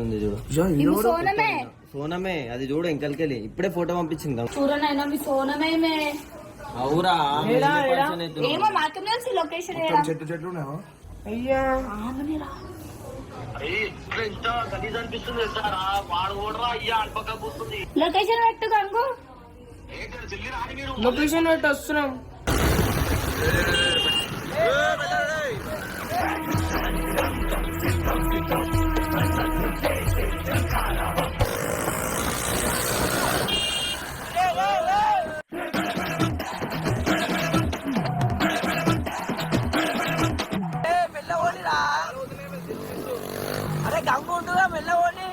చూడు సోనమే సోనమే అది చూడు ఇంకల్కెళ్ళి ఇప్పుడే ఫోటో పంపించింది చూడనైనా మీ సోనమే అవురా ఏమో మాకేం తెలుసు లొకేషన్ చెట్లు అయ్యా లొకేషన్ పెట్టు కంగు లొకేషన్ పెట్టి వస్తున్నాం. అరే గంగు ఉంటుందా మెల్లవోని